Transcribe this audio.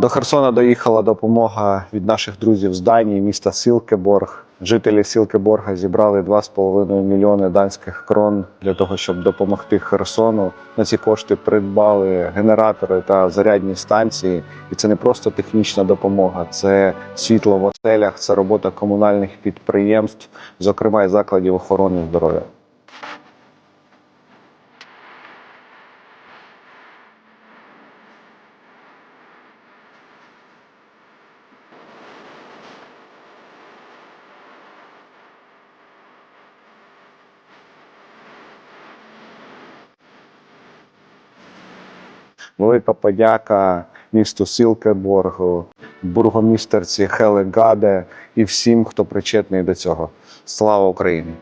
До Херсона доїхала допомога від наших друзів з Данії, міста Сілкеборг. Жителі Сілкеборга зібрали 2,5 мільйони данських крон для того, щоб допомогти Херсону. На ці кошти придбали генератори та зарядні станції. І це не просто технічна допомога, це світло в оселях, це робота комунальних підприємств, зокрема і закладів охорони здоров'я. Велика подяка місту Сілкеборгу, бургомістерці Хеле Гаде і всім, хто причетний до цього. Слава Україні!